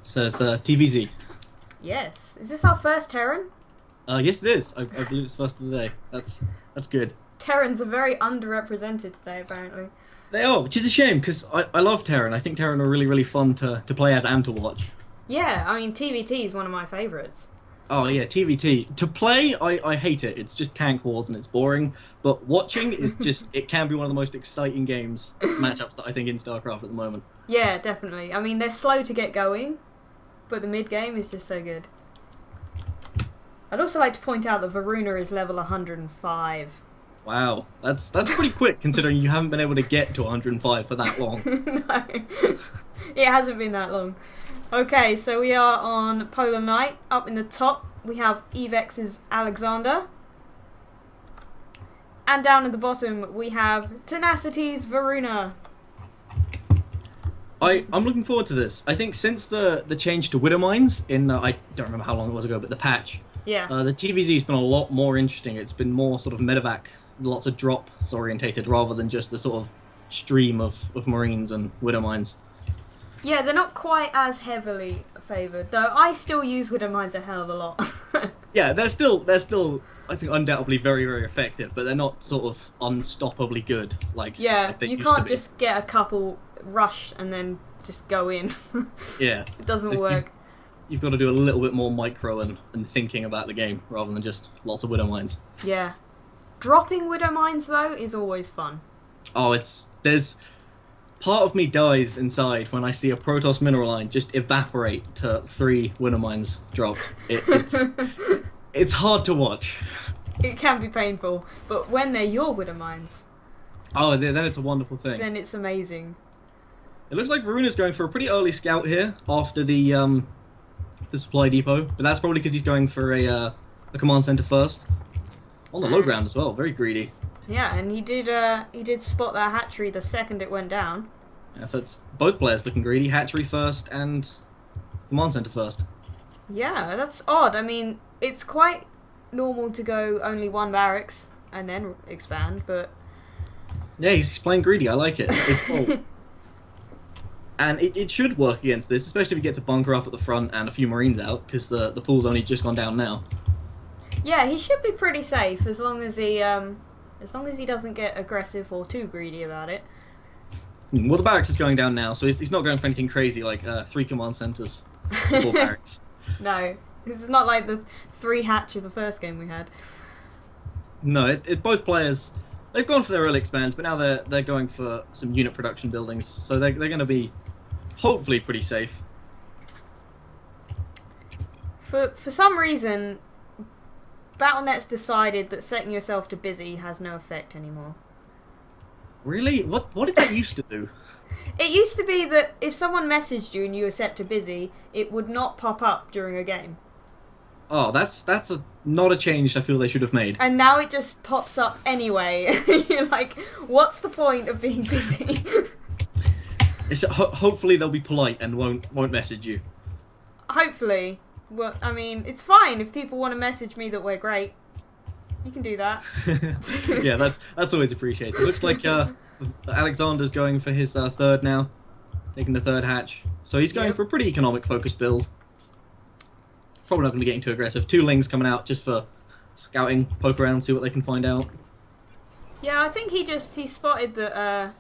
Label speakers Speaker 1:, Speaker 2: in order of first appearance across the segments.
Speaker 1: So it's TVZ.
Speaker 2: Yes. Is this our first Terran?
Speaker 1: Yes, it is. I believe it's first of the day. That's good.
Speaker 2: Terrans are very underrepresented today, apparently.
Speaker 1: They are, which is a shame because I love Terran. I think Terran are really fun to play as and to watch.
Speaker 2: Yeah, I mean, TVT is one of my favourites.
Speaker 1: Oh yeah, TVT. To play, I hate it. It's just tank wars and it's boring. But watching is just, it can be one of the most exciting matchups that I think in StarCraft at the moment.
Speaker 2: Yeah, definitely. I mean, they're slow to get going, but the mid game is just so good. I'd also like to point out that VARUUNA is level 105.
Speaker 1: Wow, that's pretty quick considering you haven't been able to get to 105 for that long.
Speaker 2: No, it hasn't been that long. Okay, so we are on Polar Night. Up in the top, we have Evex's Alexander. And down at the bottom, we have Tenacity's VARUUNA.
Speaker 1: I'm looking forward to this. I think since the change to Widow Mines in, I don't remember how long it was ago, but the patch,
Speaker 2: yeah,
Speaker 1: the TVZ's been a lot more interesting. It's been more sort of medevac, lots of drops orientated rather than just the sort of stream of Marines and Widow Mines.
Speaker 2: Yeah, they're not quite as heavily favoured, though I still use Widow Mines a hell of a lot.
Speaker 1: Yeah, they're still, I think, undoubtedly very effective, but they're not sort of unstoppably good. Like,
Speaker 2: yeah,
Speaker 1: I think
Speaker 2: you can't just get a couple rush and then just go in.
Speaker 1: Yeah.
Speaker 2: It doesn't work.
Speaker 1: You've got to do a little bit more micro and thinking about the game rather than just lots of Widow Mines.
Speaker 2: Yeah. Dropping Widow Mines, though, is always fun.
Speaker 1: Oh, there's... Part of me dies inside when I see a Protoss mineral line just evaporate to 3 Widow Mines drop. It's hard to watch.
Speaker 2: It can be painful, but when they're your Widow Mines...
Speaker 1: Oh, then it's a wonderful thing.
Speaker 2: Then it's amazing.
Speaker 1: It looks like VARUUNA's going for a pretty early scout here after the supply depot, but that's probably because he's going for a command center first. On the low ground as well, very greedy.
Speaker 2: Yeah, and he did spot that hatchery the second it went down.
Speaker 1: Yeah, so it's both players looking greedy, hatchery first and command center first.
Speaker 2: Yeah, that's odd. I mean, it's quite normal to go only 1 barracks and then expand, but...
Speaker 1: Yeah, he's playing greedy, I like it. It's cool. And it should work against this, especially if he gets a bunker up at the front and a few Marines out, because the pool's only just gone down now.
Speaker 2: Yeah, he should be pretty safe as long as he doesn't get aggressive or too greedy about it.
Speaker 1: Well, the barracks is going down now, so he's not going for anything crazy like 3 command centers, 4 barracks.
Speaker 2: No, it's not like the 3 hatch of the first game we had.
Speaker 1: No, both players, they've gone for their early expands, but now they're going for some unit production buildings, so they're going to be hopefully pretty safe.
Speaker 2: For some reason, Battle.net's decided that setting yourself to busy has no effect anymore.
Speaker 1: Really? What did that used to do?
Speaker 2: It used to be that if someone messaged you and you were set to busy, it would not pop up during a game.
Speaker 1: Oh, that's not a change I feel they should have made.
Speaker 2: And now it just pops up anyway. You're like, what's the point of being busy?
Speaker 1: Hopefully they'll be polite and won't message you.
Speaker 2: Hopefully. Well, I mean, it's fine if people want to message me that we're great. You can do that.
Speaker 1: Yeah, that's always appreciated. It looks like Alexander's going for his 3rd now, taking the 3rd hatch. So he's going for a pretty economic focused build. Probably not going to be getting too aggressive. 2 Lings coming out just for scouting, poke around, see what they can find out.
Speaker 2: Yeah, I think he spotted that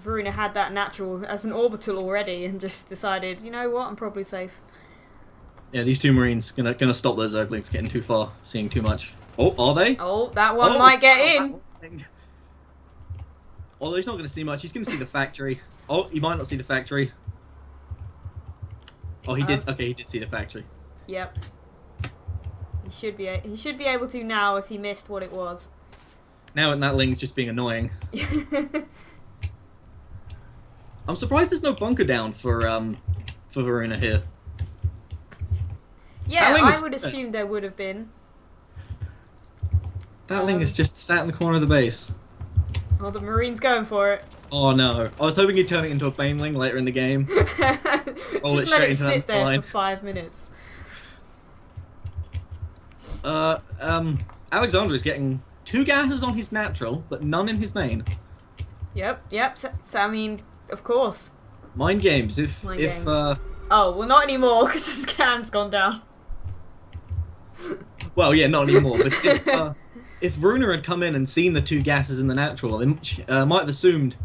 Speaker 2: VARUUNA had that natural as an orbital already and just decided, you know what, I'm probably safe.
Speaker 1: Yeah, these 2 Marines gonna stop those Zerglings getting too far, seeing too much. Oh, are they?
Speaker 2: Oh, that one might get in.
Speaker 1: Although he's not going to see much, he's going to see the factory. Oh, he might not see the factory. Oh, he did. Okay, he did see the factory.
Speaker 2: Yep. He should be able to now if he missed what it was.
Speaker 1: Now that Ling's just being annoying. I'm surprised there's no bunker down for VARUUNA here.
Speaker 2: Yeah, I would assume there would have been.
Speaker 1: That Ling is just sat in the corner of the base.
Speaker 2: Oh, the Marine's going for it.
Speaker 1: Oh no! I was hoping he'd turn it into a Baneling later in the game.
Speaker 2: Just let it sit there for 5 minutes.
Speaker 1: Alexander is getting 2 gases on his natural, but none in his main.
Speaker 2: Yep. So, I mean, of course.
Speaker 1: Mind games. If
Speaker 2: Mind
Speaker 1: if
Speaker 2: games. Oh, well, not anymore because the scan's gone down.
Speaker 1: well, yeah, not anymore. But if VARUUNA had come in and seen the 2 gases in the natural, they might have assumed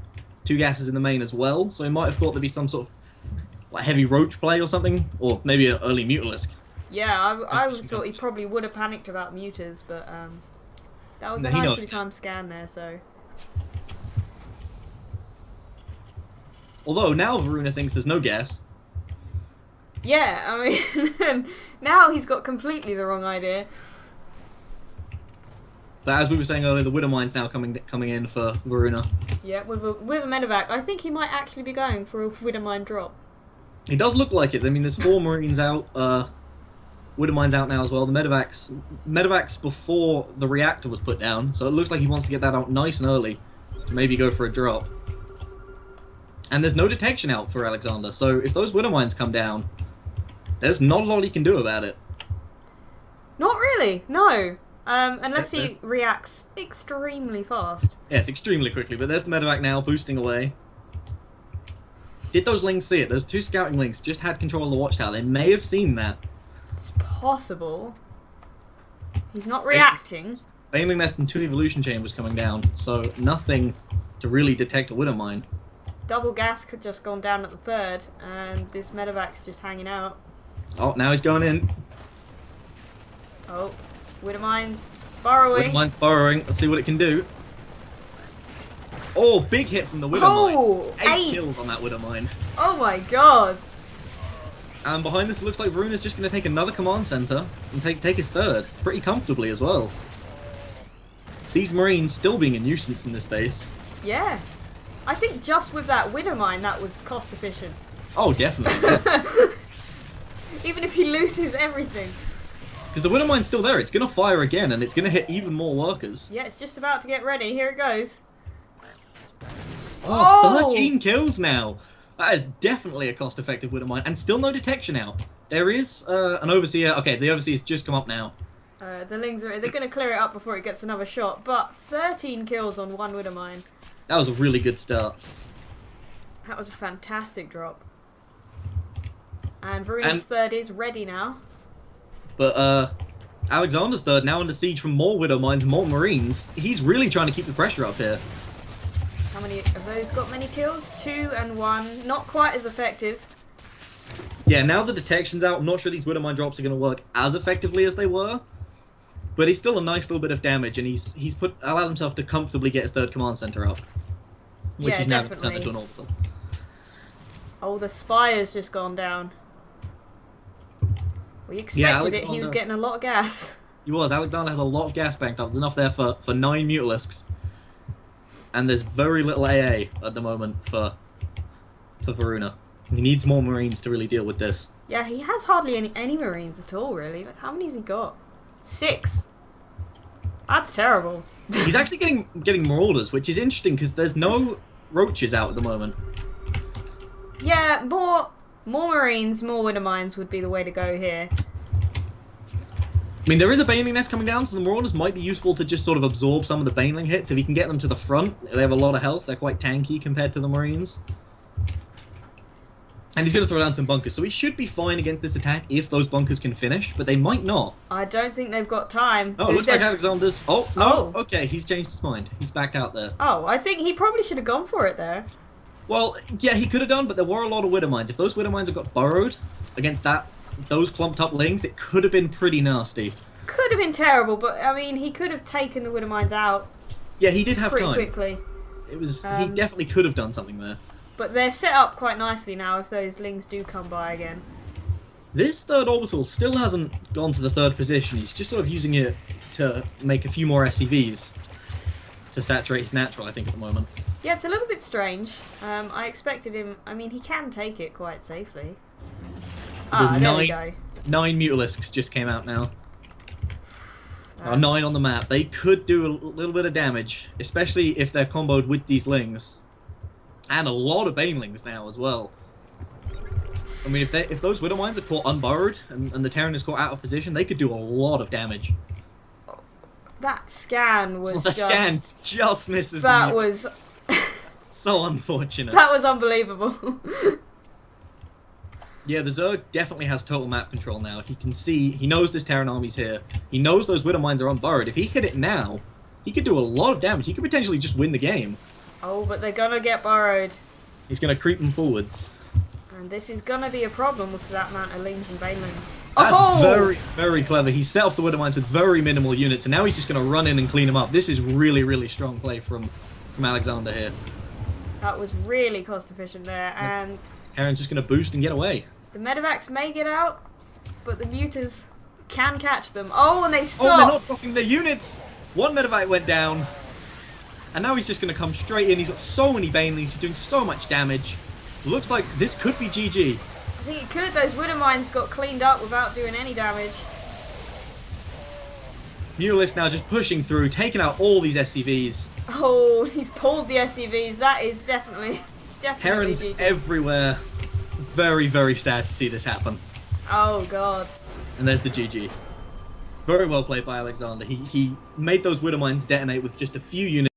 Speaker 1: 2 gases in the main as well. So he might have thought there'd be some sort of like heavy roach play or something, or maybe an early Mutalisk.
Speaker 2: Yeah, I thought he probably would have panicked about muters, but that was a nicely timed scan there. So.
Speaker 1: Although now VARUUNA thinks there's no gas.
Speaker 2: Yeah, I mean, now he's got completely the wrong idea.
Speaker 1: But as we were saying earlier, the Widowmine's now coming in for VARUUNA.
Speaker 2: Yeah, with a medevac, I think he might actually be going for a Widowmine drop.
Speaker 1: It does look like it. I mean, there's 4 Marines out. Widowmine's out now as well. The medevacs before the reactor was put down, so it looks like he wants to get that out nice and early to maybe go for a drop. And there's no detection out for Alexander, so if those Widowmines come down, there's not a lot he can do about it.
Speaker 2: Not really, no. Unless he reacts extremely fast.
Speaker 1: Yes, extremely quickly, but there's the medevac now, boosting away. Did those Lings see it? Those 2 scouting Lings just had control of the watchtower. They may have seen that.
Speaker 2: It's possible. He's not reacting.
Speaker 1: Baneling Nest and 2 evolution chambers coming down, so nothing to really detect a Widowmine.
Speaker 2: Double gas could just gone down at the 3rd, and this medevac's just hanging out.
Speaker 1: Oh, now he's going in.
Speaker 2: Oh, Widowmine's burrowing.
Speaker 1: Widowmine's burrowing. Let's see what it can do. Oh, big hit from the Widowmine.
Speaker 2: Oh,
Speaker 1: 8 kills on that Widowmine.
Speaker 2: Oh my god.
Speaker 1: And behind this, it looks like VARUUNA's just going to take another command center and take his 3rd. Pretty comfortably as well. These Marines still being a nuisance in this base.
Speaker 2: Yeah. I think just with that Widowmine, that was cost efficient.
Speaker 1: Oh, definitely.
Speaker 2: Even if he loses everything.
Speaker 1: Because the Widowmine's still there. It's going to fire again, and it's going to hit even more workers.
Speaker 2: Yeah, it's just about to get ready. Here it goes.
Speaker 1: Oh, 13 kills now. That is definitely a cost-effective Widowmine, and still no detection out. There is an Overseer. Okay, the Overseer's just come up now.
Speaker 2: The Lings they're going to clear it up before it gets another shot, but 13 kills on 1 Widowmine.
Speaker 1: That was a really good start.
Speaker 2: That was a fantastic drop. And VARUUNA's 3rd is ready now.
Speaker 1: But Alexander's 3rd now under siege from more Widowmines, more Marines. He's really trying to keep the pressure up here.
Speaker 2: How many of those got many kills? 2 and 1. Not quite as effective.
Speaker 1: Yeah, now the detection's out. I'm not sure these Widowmine drops are going to work as effectively as they were. But he's still a nice little bit of damage, and he's allowed himself to comfortably get his 3rd command center up. Which
Speaker 2: yeah,
Speaker 1: is now
Speaker 2: definitely.
Speaker 1: turned into an orbital.
Speaker 2: Oh, the Spire's just gone down. We expected it. He was getting a lot of gas.
Speaker 1: He was. Alexander has a lot of gas banked up. There's enough there for 9 Mutalisks. And there's very little AA at the moment for VARUUNA. He needs more Marines to really deal with this.
Speaker 2: Yeah, he has hardly any Marines at all, really. Like, how many's he got? 6. That's terrible.
Speaker 1: He's actually getting Marauders, which is interesting because there's no Roaches out at the moment.
Speaker 2: Yeah, more Marines, more Widowmines would be the way to go here.
Speaker 1: I mean, there is a Baneling Nest coming down, so the Marauders might be useful to just sort of absorb some of the Baneling hits. If he can get them to the front, they have a lot of health. They're quite tanky compared to the Marines. And he's going to throw down some bunkers, so he should be fine against this attack if those bunkers can finish, but they might not.
Speaker 2: I don't think they've got time.
Speaker 1: Oh, it looks like Alexander's... Oh, no! Oh. Okay, he's changed his mind. He's backed out there.
Speaker 2: Oh, I think he probably should have gone for it there.
Speaker 1: Well, yeah, he could have done, but there were a lot of Widowmines. If those Widowmines had got burrowed against those clumped up Lings, it could have been pretty nasty.
Speaker 2: Could have been terrible, but, I mean, he could have taken the Widowmines out.
Speaker 1: Yeah, he did have time.
Speaker 2: Pretty quickly.
Speaker 1: It was... he definitely could have done something there.
Speaker 2: But they're set up quite nicely now if those Lings do come by again.
Speaker 1: This 3rd orbital still hasn't gone to the 3rd position. He's just sort of using it to make a few more SCVs to saturate his natural, I think, at the moment.
Speaker 2: Yeah, it's a little bit strange. I expected him... I mean, he can take it quite safely. There we go.
Speaker 1: 9 Mutalisks just came out now. 9 on the map. They could do a little bit of damage, especially if they're comboed with these Lings. And a lot of Banelings now as well. I mean, if those Widowmines are caught unburrowed and the Terran is caught out of position, they could do a lot of damage.
Speaker 2: That scan was
Speaker 1: scan just misses.
Speaker 2: That was...
Speaker 1: So unfortunate.
Speaker 2: That was unbelievable.
Speaker 1: Yeah, the Zerg definitely has total map control now. He can see, he knows this Terran army's here. He knows those Widow Mines are unburrowed. If he hit it now, he could do a lot of damage. He could potentially just win the game.
Speaker 2: Oh, but they're gonna get burrowed.
Speaker 1: He's going to creep them forwards.
Speaker 2: And this is gonna be a problem with that amount of Lings and Banelings.
Speaker 1: That's
Speaker 2: Oh!
Speaker 1: very, very clever. He set off the Widow Mines with very minimal units, and now he's just going to run in and clean them up. This is really, really strong play from Alexander here.
Speaker 2: That was really cost efficient there, and
Speaker 1: Terran's just going to boost and get away.
Speaker 2: the Medivacs may get out, but the Muters can catch them. Oh, and they stopped!
Speaker 1: Oh, they're not dropping their units! One Medevac went down, and now he's just going to come straight in. He's got so many Banelings, he's doing so much damage. Looks like this could be GG.
Speaker 2: I think it could. Those Widow Mines got cleaned up without doing any damage.
Speaker 1: Mutalisk now just pushing through, taking out all these SCVs.
Speaker 2: Oh, he's pulled the SCVs. That is definitely
Speaker 1: Terrans
Speaker 2: GG.
Speaker 1: everywhere. Very, very sad to see this happen.
Speaker 2: Oh, God.
Speaker 1: And there's the GG. Very well played by Alexander. He made those Widow Mines detonate with just a few units.